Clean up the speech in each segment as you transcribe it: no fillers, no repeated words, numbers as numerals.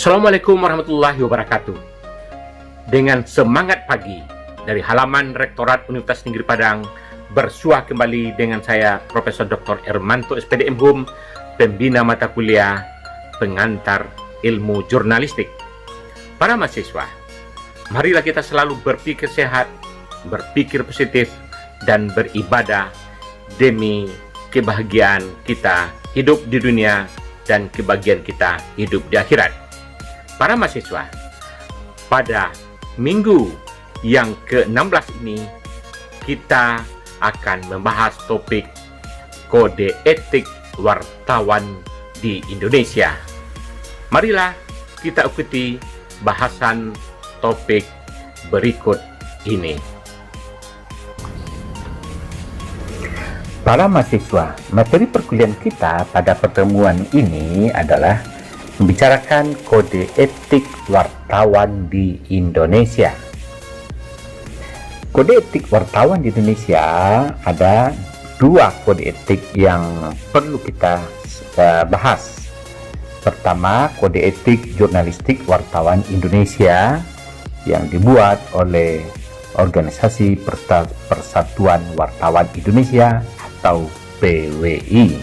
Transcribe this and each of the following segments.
Assalamualaikum warahmatullahi wabarakatuh. Dengan semangat pagi dari halaman Rektorat Universitas Negeri Padang, bersua kembali dengan saya Profesor Dr. Ermanto SPDM Hum, pembina mata kuliah pengantar ilmu jurnalistik. Para mahasiswa, marilah kita selalu berpikir sehat, berpikir positif, dan beribadah demi kebahagiaan kita hidup di dunia dan kebahagiaan kita hidup di akhirat. Para mahasiswa, pada minggu yang ke-16 ini kita akan membahas topik kode etik wartawan di Indonesia. Marilah kita ikuti bahasan topik berikut ini. Para mahasiswa, materi perkuliahan kita pada pertemuan ini adalah membicarakan kode etik wartawan di Indonesia. Kode etik wartawan di Indonesia ada dua kode etik yang perlu kita bahas. Pertama, kode etik jurnalistik wartawan Indonesia yang dibuat oleh Organisasi Persatuan Wartawan Indonesia atau PWI.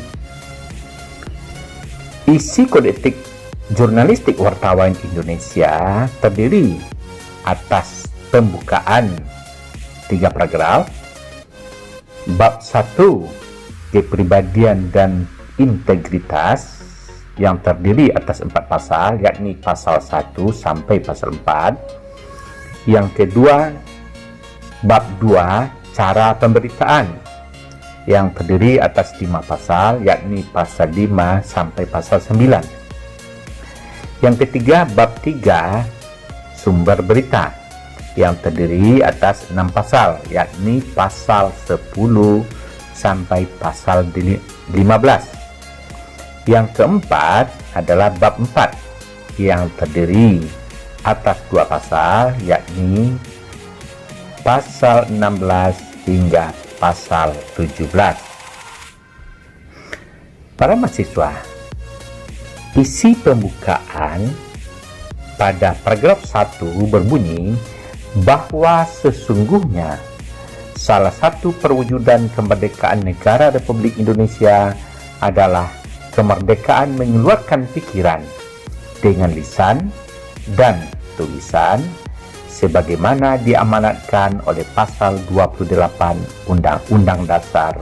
Isi kode etik jurnalistik wartawan Indonesia terdiri atas pembukaan 3 paragraf, bab 1 kepribadian dan integritas yang terdiri atas 4 pasal, yakni pasal 1 sampai pasal 4. Yang kedua, bab 2 cara pemberitaan yang terdiri atas 5 pasal, yakni pasal 5 sampai pasal 9. Yang ketiga, bab 3 sumber berita yang terdiri atas 6 pasal, yakni pasal 10 sampai pasal 15. Yang keempat adalah bab 4 yang terdiri atas 2 pasal, yakni pasal 16 hingga pasal 17. Para mahasiswa, isi pembukaan pada paragraf 1 berbunyi bahwa sesungguhnya salah satu perwujudan kemerdekaan negara Republik Indonesia adalah kemerdekaan mengeluarkan pikiran dengan lisan dan tulisan sebagaimana diamanatkan oleh pasal 28 Undang-Undang Dasar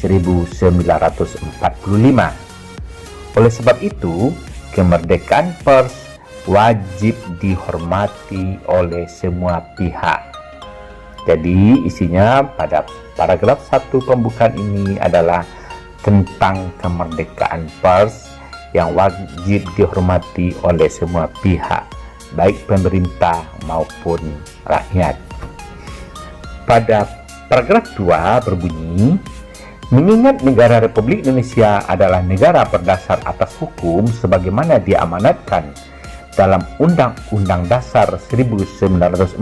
1945. Oleh sebab itu, kemerdekaan pers wajib dihormati oleh semua pihak. Jadi, isinya pada paragraf 1 pembukaan ini adalah tentang kemerdekaan pers yang wajib dihormati oleh semua pihak, baik pemerintah maupun rakyat. Pada paragraf 2 berbunyi, mengingat negara Republik Indonesia adalah negara berdasar atas hukum sebagaimana diamanatkan dalam Undang-Undang Dasar 1945,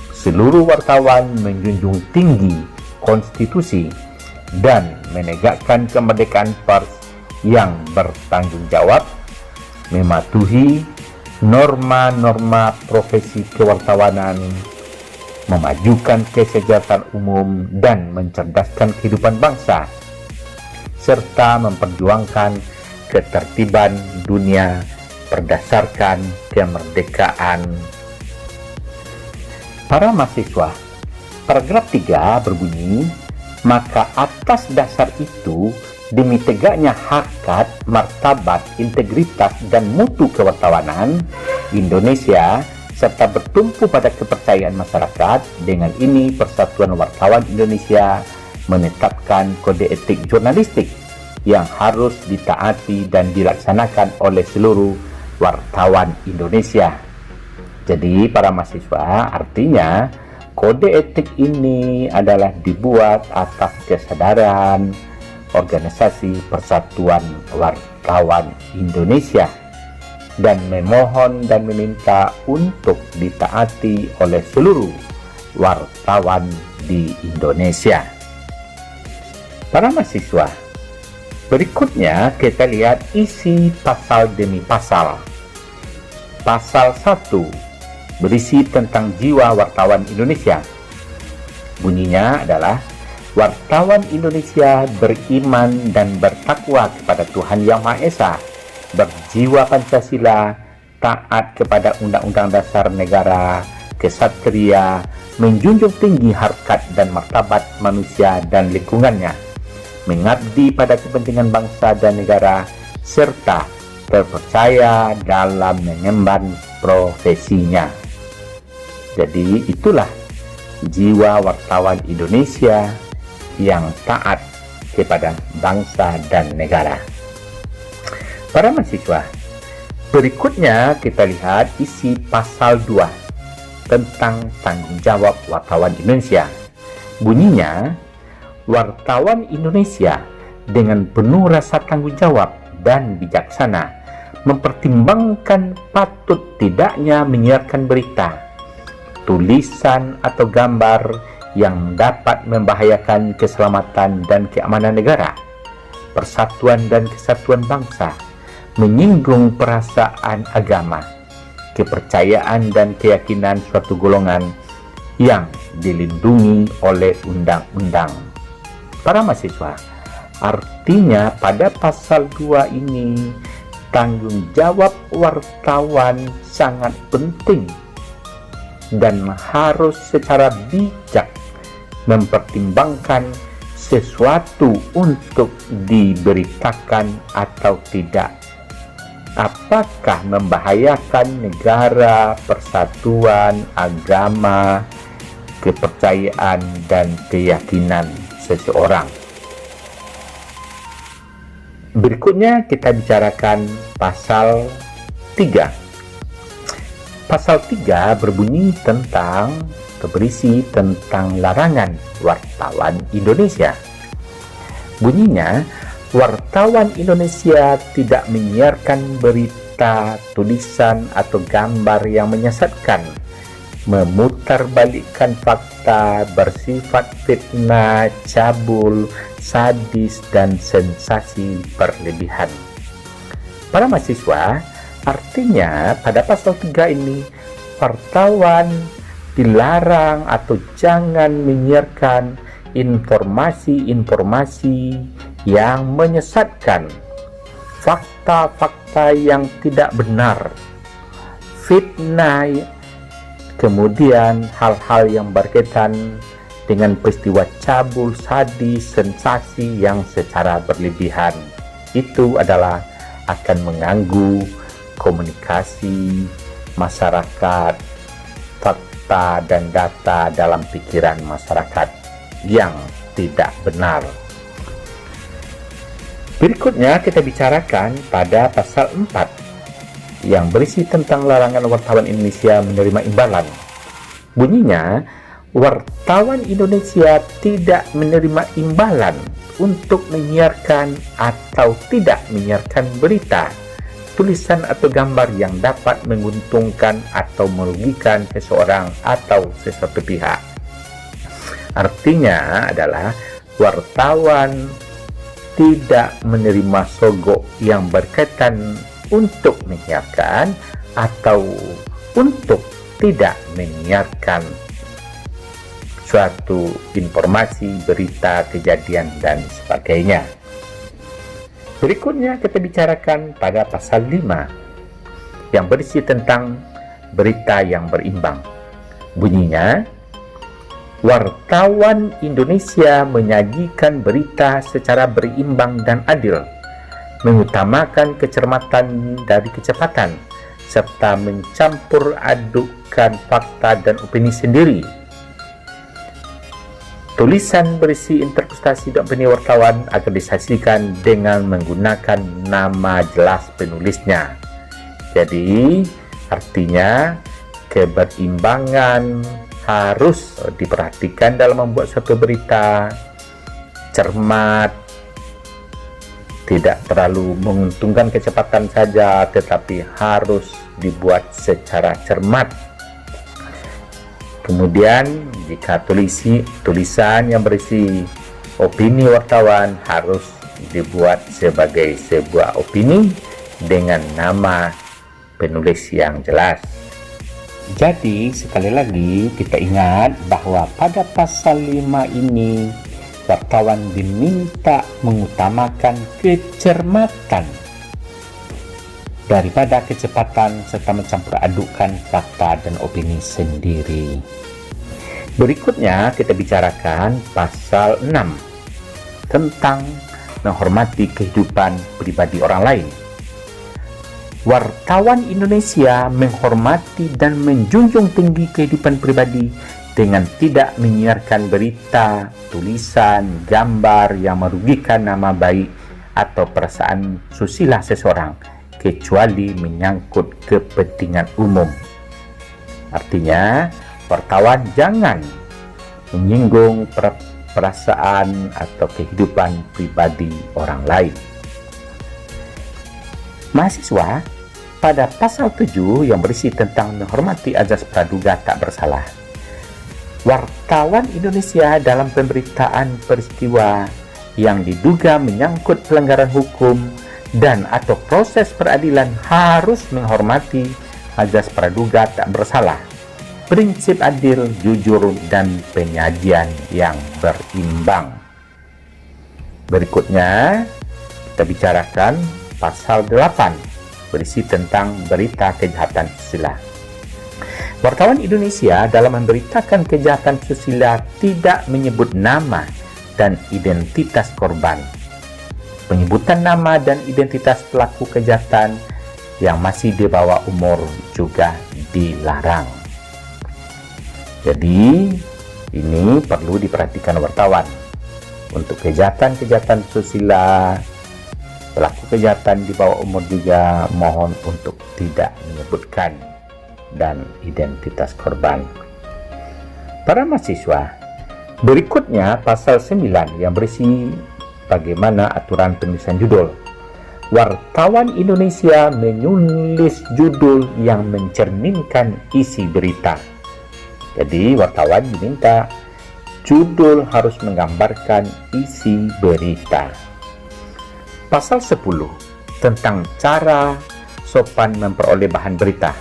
seluruh wartawan menjunjung tinggi konstitusi dan menegakkan kemerdekaan pers yang bertanggung jawab, mematuhi norma-norma profesi kewartawanan, memajukan kesejahteraan umum dan mencerdaskan kehidupan bangsa, serta memperjuangkan ketertiban dunia berdasarkan kemerdekaan. Para mahasiswa, paragraf 3 berbunyi, maka atas dasar itu, demi tegaknya harkat, martabat, integritas, dan mutu kewartawanan Indonesia serta bertumpu pada kepercayaan masyarakat, dengan ini Persatuan Wartawan Indonesia menetapkan kode etik jurnalistik yang harus ditaati dan dilaksanakan oleh seluruh wartawan Indonesia. Jadi para mahasiswa, artinya kode etik ini adalah dibuat atas kesadaran Organisasi Persatuan Wartawan Indonesia dan memohon dan meminta untuk ditaati oleh seluruh wartawan di Indonesia. Para mahasiswa, Berikutnya kita lihat isi pasal demi pasal. Pasal 1 berisi tentang jiwa wartawan Indonesia. Bunyinya adalah wartawan Indonesia beriman dan bertakwa kepada Tuhan Yang Maha Esa, berjiwa Pancasila, taat kepada Undang-Undang Dasar Negara, kesatria, menjunjung tinggi harkat dan martabat manusia dan lingkungannya, mengabdi pada kepentingan bangsa dan negara, serta terpercaya dalam mengemban profesinya. Jadi itulah jiwa wartawan Indonesia yang taat kepada bangsa dan negara. Para mahasiswa, berikutnya kita lihat isi pasal 2 tentang tanggung jawab wartawan Indonesia. Bunyinya, wartawan Indonesia dengan penuh rasa tanggung jawab dan bijaksana mempertimbangkan patut tidaknya menyiarkan berita, tulisan atau gambar yang dapat membahayakan keselamatan dan keamanan negara, persatuan dan kesatuan bangsa, menyinggung perasaan agama, kepercayaan dan keyakinan suatu golongan yang dilindungi oleh undang-undang. Para mahasiswa, artinya pada pasal 2 ini tanggung jawab wartawan sangat penting dan harus secara bijak mempertimbangkan sesuatu untuk diberitakan atau tidak. Apakah membahayakan negara, persatuan, agama, kepercayaan, dan keyakinan seseorang. Berikutnya kita bicarakan pasal 3. Pasal 3 berbunyi tentang berisi tentang larangan wartawan Indonesia. Bunyinya, wartawan Indonesia tidak menyiarkan berita, tulisan, atau gambar yang menyesatkan, memutarbalikkan fakta, bersifat fitnah, cabul, sadis, dan sensasi berlebihan. Para mahasiswa, artinya pada pasal 3 ini wartawan dilarang atau jangan menyiarkan informasi-informasi yang menyesatkan, fakta-fakta yang tidak benar, fitnah, kemudian hal-hal yang berkaitan dengan peristiwa cabul, sadis, sensasi yang secara berlebihan. Itu adalah akan mengganggu komunikasi masyarakat, fakta dan data dalam pikiran masyarakat yang tidak benar. Berikutnya kita bicarakan pada pasal 4 yang berisi tentang larangan wartawan Indonesia menerima imbalan. Bunyinya, wartawan Indonesia tidak menerima imbalan untuk menyiarkan atau tidak menyiarkan berita, tulisan atau gambar yang dapat menguntungkan atau merugikan seseorang atau sesuatu pihak. Artinya adalah wartawan tidak menerima sogok yang berkaitan untuk menyiarkan atau untuk tidak menyiarkan suatu informasi, berita, kejadian, dan sebagainya. Berikutnya kita bicarakan pada pasal 5 yang berisi tentang berita yang berimbang. Bunyinya, wartawan Indonesia menyajikan berita secara berimbang dan adil, mengutamakan kecermatan dari kecepatan, serta mencampur adukkan fakta dan opini sendiri. Tulisan berisi interpretasi dan opini wartawan akan disajikan dengan menggunakan nama jelas penulisnya. Jadi, artinya keberimbangan harus diperhatikan dalam membuat suatu berita, cermat, tidak terlalu menguntungkan kecepatan saja, tetapi harus dibuat secara cermat. Kemudian jika tulisan yang berisi opini wartawan harus dibuat sebagai sebuah opini dengan nama penulis yang jelas. Jadi sekali lagi kita ingat bahwa pada pasal 5 ini wartawan diminta mengutamakan kecermatan daripada kecepatan serta mencampur adukkan fakta dan opini sendiri. Berikutnya kita bicarakan pasal 6 tentang menghormati kehidupan pribadi orang lain. Wartawan Indonesia menghormati dan menjunjung tinggi kehidupan pribadi dengan tidak menyiarkan berita, tulisan, gambar yang merugikan nama baik atau perasaan susila seseorang, kecuali menyangkut kepentingan umum. Artinya, wartawan jangan menyinggung perasaan atau kehidupan pribadi orang lain. Mahasiswa, pada pasal 7 yang berisi tentang menghormati azas praduga tak bersalah, wartawan Indonesia dalam pemberitaan peristiwa yang diduga menyangkut pelanggaran hukum dan atau proses peradilan harus menghormati azas praduga tak bersalah, prinsip adil, jujur, dan penyajian yang berimbang. Berikutnya, kita bicarakan pasal 8 berisi tentang berita kejahatan susila. Wartawan Indonesia dalam memberitakan kejahatan susila tidak menyebut nama dan identitas korban. Penyebutan nama dan identitas pelaku kejahatan yang masih di bawah umur juga dilarang. Jadi, ini perlu diperhatikan wartawan. Untuk kejahatan-kejahatan susila, pelaku kejahatan di bawah umur juga mohon untuk tidak menyebutkan dan identitas korban. Para mahasiswa, berikutnya pasal 9 yang berisi bagaimana aturan penulisan judul. Wartawan Indonesia menulis judul yang mencerminkan isi berita. Jadi wartawan diminta judul harus menggambarkan isi berita. Pasal 10 tentang cara sopan memperoleh bahan berita.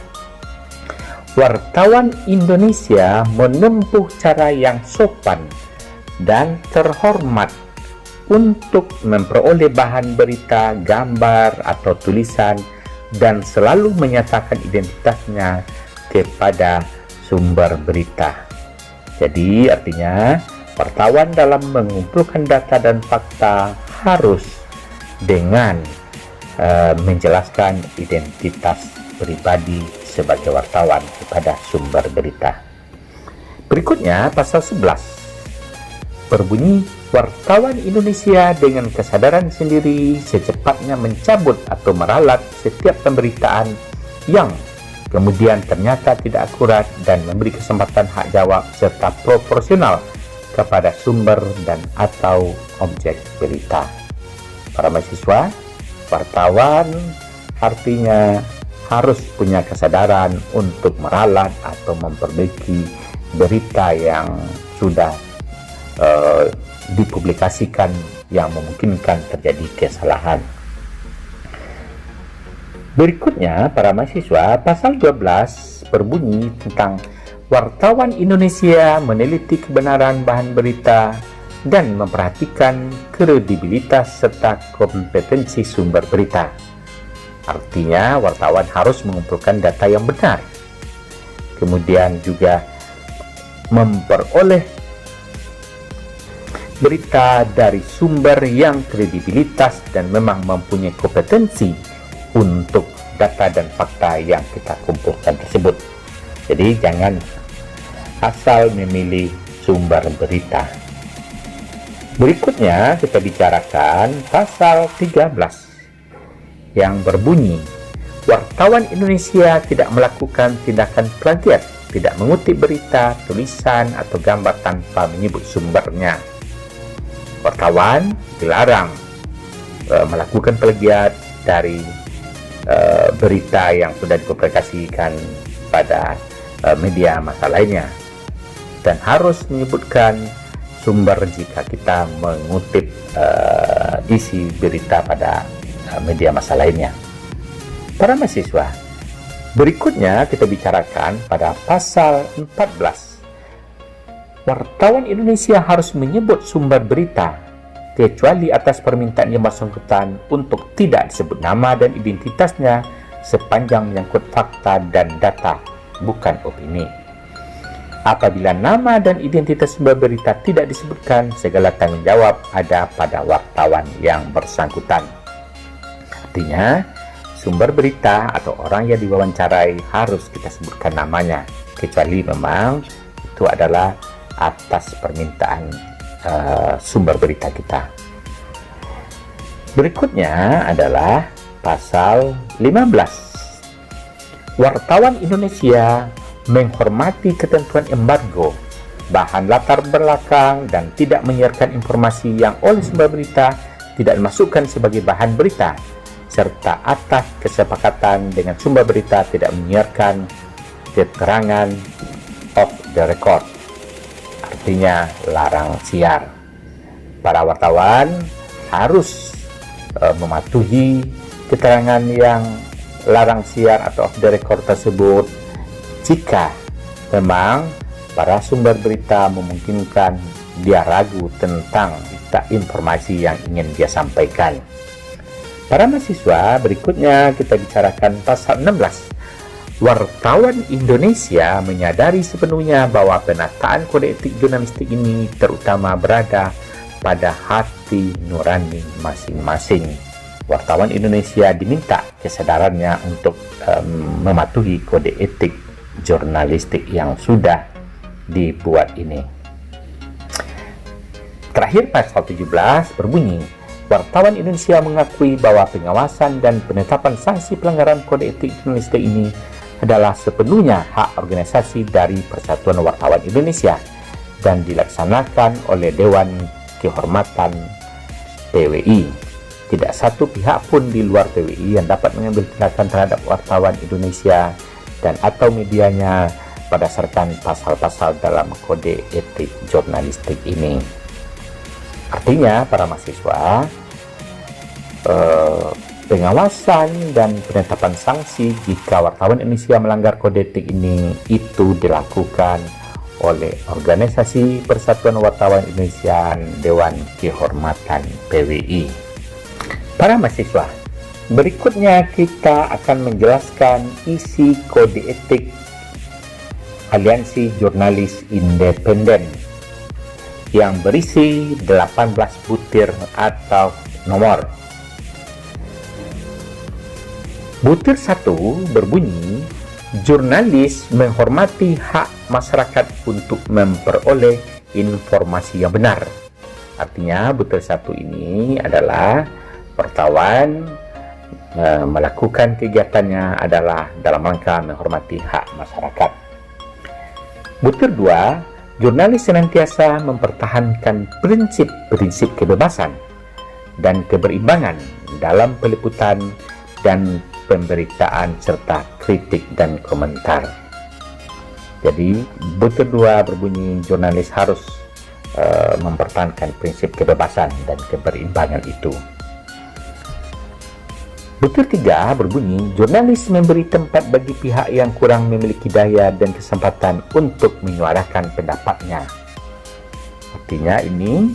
Wartawan Indonesia menempuh cara yang sopan dan terhormat untuk memperoleh bahan berita, gambar atau tulisan dan selalu menyatakan identitasnya kepada sumber berita. Jadi artinya wartawan dalam mengumpulkan data dan fakta harus dengan menjelaskan identitas pribadi sebagai wartawan kepada sumber berita. Berikutnya pasal 11 berbunyi, wartawan Indonesia dengan kesadaran sendiri secepatnya mencabut atau meralat setiap pemberitaan yang kemudian ternyata tidak akurat dan memberi kesempatan hak jawab serta proporsional kepada sumber dan atau objek berita. Para mahasiswa, wartawan artinya harus punya kesadaran untuk meralat atau memperbaiki berita yang sudah dipublikasikan yang memungkinkan terjadi kesalahan. Berikutnya, para mahasiswa, pasal 12 berbunyi tentang wartawan Indonesia meneliti kebenaran bahan berita dan memperhatikan kredibilitas serta kompetensi sumber berita. Artinya, wartawan harus mengumpulkan data yang benar. Kemudian juga memperoleh berita dari sumber yang kredibilitas dan memang mempunyai kompetensi untuk data dan fakta yang kita kumpulkan tersebut. Jadi jangan asal memilih sumber berita. Berikutnya kita bicarakan pasal 13 yang berbunyi, wartawan Indonesia tidak melakukan tindakan plagiat, tidak mengutip berita, tulisan atau gambar tanpa menyebut sumbernya. Wartawan dilarang melakukan plagiat dari berita yang sudah dipublikasikan pada media massa lainnya dan harus menyebutkan sumber jika kita mengutip isi berita pada media massa lainnya. Para mahasiswa, berikutnya kita bicarakan pada pasal 14. Wartawan Indonesia harus menyebut sumber berita kecuali atas permintaan yang bersangkutan untuk tidak disebut nama dan identitasnya sepanjang menyangkut fakta dan data, bukan opini. Apabila nama dan identitas sumber berita tidak disebutkan, segala tanggung jawab ada pada wartawan yang bersangkutan. Artinya, sumber berita atau orang yang diwawancarai harus kita sebutkan namanya, kecuali memang itu adalah atas permintaan sumber berita kita. Berikutnya adalah pasal 15. Wartawan Indonesia menghormati ketentuan embargo, bahan latar belakang, dan tidak menyiarkan informasi yang oleh sumber berita tidak dimasukkan sebagai bahan berita, serta atas kesepakatan dengan sumber berita tidak menyiarkan keterangan off the record, artinya larang siar. Para wartawan harus mematuhi keterangan yang larang siar atau off the record tersebut jika memang para sumber berita memungkinkan dia ragu tentang informasi yang ingin dia sampaikan. Para mahasiswa, berikutnya kita bicarakan pasal 16. Wartawan Indonesia menyadari sepenuhnya bahwa penataan kode etik jurnalistik ini terutama berada pada hati nurani masing-masing. Wartawan Indonesia diminta kesadarannya untuk mematuhi kode etik jurnalistik yang sudah dibuat ini. Terakhir, pasal 17 berbunyi, wartawan Indonesia mengakui bahwa pengawasan dan penetapan sanksi pelanggaran kode etik jurnalistik ini adalah sepenuhnya hak organisasi dari Persatuan Wartawan Indonesia dan dilaksanakan oleh Dewan Kehormatan PWI. Tidak satu pihak pun di luar PWI yang dapat mengambil tindakan terhadap wartawan Indonesia dan atau medianya berdasarkan pasal-pasal dalam kode etik jurnalistik ini. Artinya, para mahasiswa, pengawasan dan penetapan sanksi jika wartawan Indonesia melanggar kode etik ini itu dilakukan oleh Organisasi Persatuan Wartawan Indonesia dan Dewan Kehormatan PWI. Para mahasiswa, berikutnya kita akan menjelaskan isi kode etik Aliansi Jurnalis Independen yang berisi 18 butir atau nomor. Butir 1 berbunyi, jurnalis menghormati hak masyarakat untuk memperoleh informasi yang benar. Artinya butir 1 ini adalah wartawan melakukan kegiatannya adalah dalam rangka menghormati hak masyarakat. Butir 2, jurnalis senantiasa mempertahankan prinsip-prinsip kebebasan dan keberimbangan dalam peliputan dan pemberitaan serta kritik dan komentar. Jadi butir 2 berbunyi jurnalis harus mempertahankan prinsip kebebasan dan keberimbangan itu. Butir 3 berbunyi jurnalis memberi tempat bagi pihak yang kurang memiliki daya dan kesempatan untuk menyuarakan pendapatnya. Artinya ini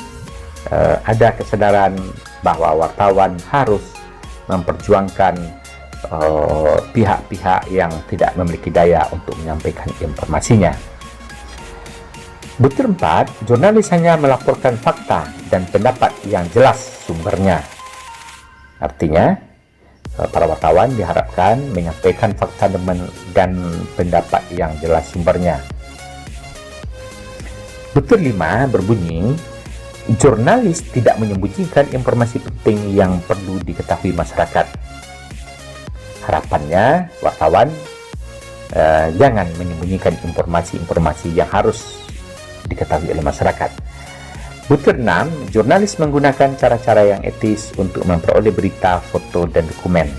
ada kesadaran bahwa wartawan harus memperjuangkan pihak-pihak yang tidak memiliki daya untuk menyampaikan informasinya. Butir 4, jurnalis hanya melaporkan fakta dan pendapat yang jelas sumbernya. Artinya, para wartawan diharapkan menyampaikan fakta dan pendapat yang jelas sumbernya. Butir 5 berbunyi, jurnalis tidak menyembunyikan informasi penting yang perlu diketahui masyarakat. Harapannya, wartawan jangan menyembunyikan informasi-informasi yang harus diketahui oleh masyarakat. Butir 6, jurnalis menggunakan cara-cara yang etis untuk memperoleh berita, foto, dan dokumen.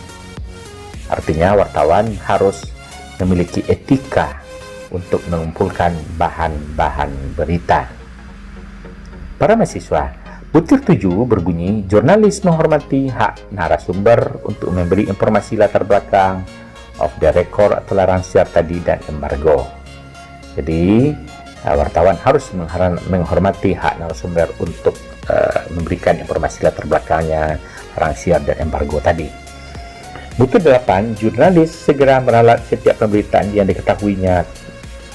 Artinya, wartawan harus memiliki etika untuk mengumpulkan bahan-bahan berita. Para mahasiswa, butir 7 berbunyi, jurnalis menghormati hak narasumber untuk memberi informasi latar belakang, off the record atau larang siar tadi, dan embargo. Jadi, wartawan harus menghormati hak narasumber untuk memberikan informasi latar belakangnya, larang siar, dan embargo tadi. Butir 8, jurnalis segera meralat setiap pemberitaan yang diketahuinya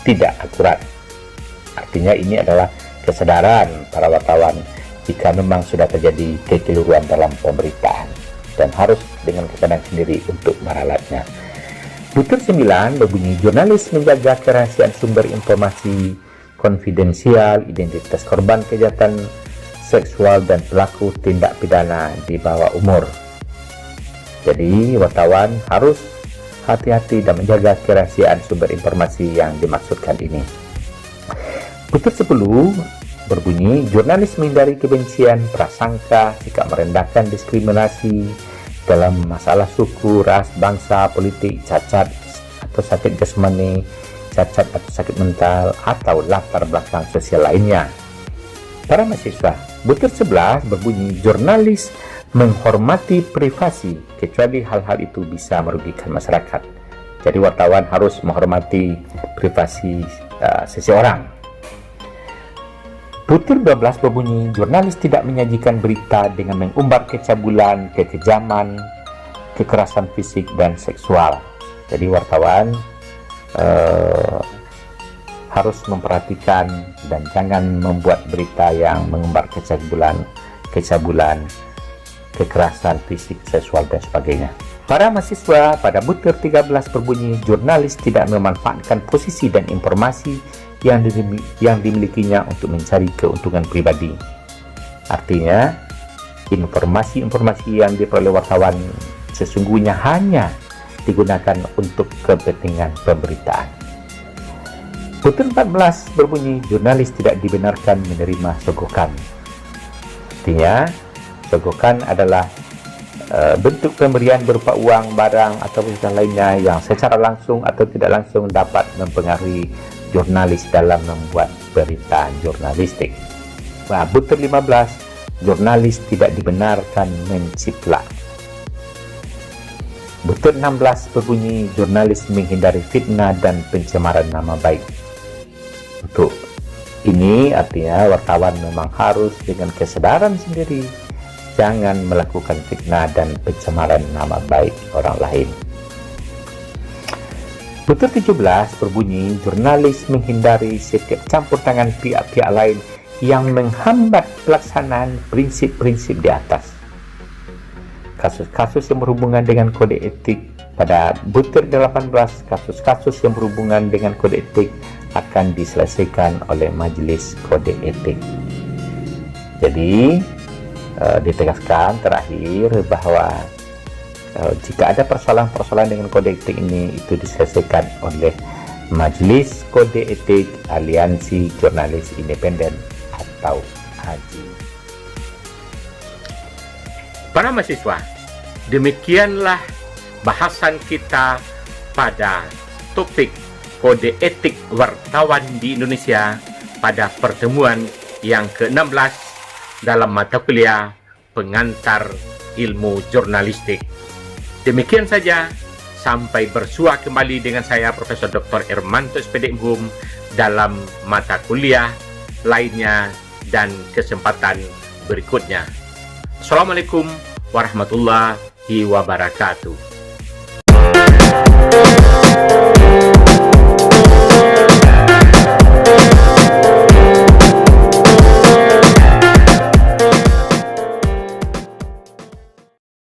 tidak akurat. Artinya ini adalah kesadaran para wartawan jika memang sudah terjadi kekeliruan dalam pemberitaan dan harus dengan kesadaran sendiri untuk meralatnya. Butir 9 berbunyi, jurnalis menjaga kerahasiaan sumber informasi konfidensial, identitas korban kejahatan seksual dan pelaku tindak pidana di bawah umur. Jadi wartawan harus hati-hati dan menjaga kerahasiaan sumber informasi yang dimaksudkan ini. Butir 10 berbunyi, jurnalis menghindari kebencian, prasangka, sikap merendahkan, diskriminasi dalam masalah suku, ras, bangsa, politik, cacat atau sakit jasmani, cacat atau sakit mental, atau latar belakang sosial lainnya. Para mahasiswa, butir 11 berbunyi, jurnalis menghormati privasi kecuali hal-hal itu bisa merugikan masyarakat. Jadi wartawan harus menghormati privasi seseorang. Butir 12 berbunyi, jurnalis tidak menyajikan berita dengan mengumbar kecabulan, kekejaman, kekerasan fisik dan seksual. Jadi wartawan harus memperhatikan dan jangan membuat berita yang mengumbar kecabulan, kekerasan fisik, seksual, dan sebagainya. Para mahasiswa, pada butir 13 berbunyi, jurnalis tidak memanfaatkan posisi dan informasi yang dimilikinya untuk mencari keuntungan pribadi. Artinya, informasi-informasi yang diperoleh wartawan sesungguhnya hanya digunakan untuk kepentingan pemberitaan. Butir 14 berbunyi, jurnalis tidak dibenarkan menerima sogokan. Artinya, sogokan adalah bentuk pemberian berupa uang, barang, atau sesuatu lainnya yang secara langsung atau tidak langsung dapat mempengaruhi jurnalis dalam membuat berita jurnalistik. Nah, butir 15, jurnalis tidak dibenarkan menciplak. Butir 16 berbunyi, jurnalis menghindari fitnah dan pencemaran nama baik. Untuk ini artinya wartawan memang harus dengan kesadaran sendiri jangan melakukan fitnah dan pencemaran nama baik orang lain. Butir 17 berbunyi, jurnalis menghindari setiap campur tangan pihak-pihak lain yang menghambat pelaksanaan prinsip-prinsip di atas. Kasus-kasus yang berhubungan dengan kode etik, pada butir 18, kasus-kasus yang berhubungan dengan kode etik akan diselesaikan oleh majelis kode etik. Jadi ditegaskan terakhir bahwa jika ada persoalan-persoalan dengan kode etik ini, itu diselesaikan oleh Majelis Kode Etik Aliansi Jurnalis Independen atau AJI. Para mahasiswa, demikianlah bahasan kita pada topik kode etik wartawan di Indonesia pada pertemuan yang ke-16 dalam mata kuliah pengantar ilmu jurnalistik. Demikian saja, sampai bersua kembali dengan saya Profesor Dr. Hermanto SPD MHUM dalam mata kuliah lainnya dan kesempatan berikutnya. Assalamualaikum warahmatullahi wabarakatuh.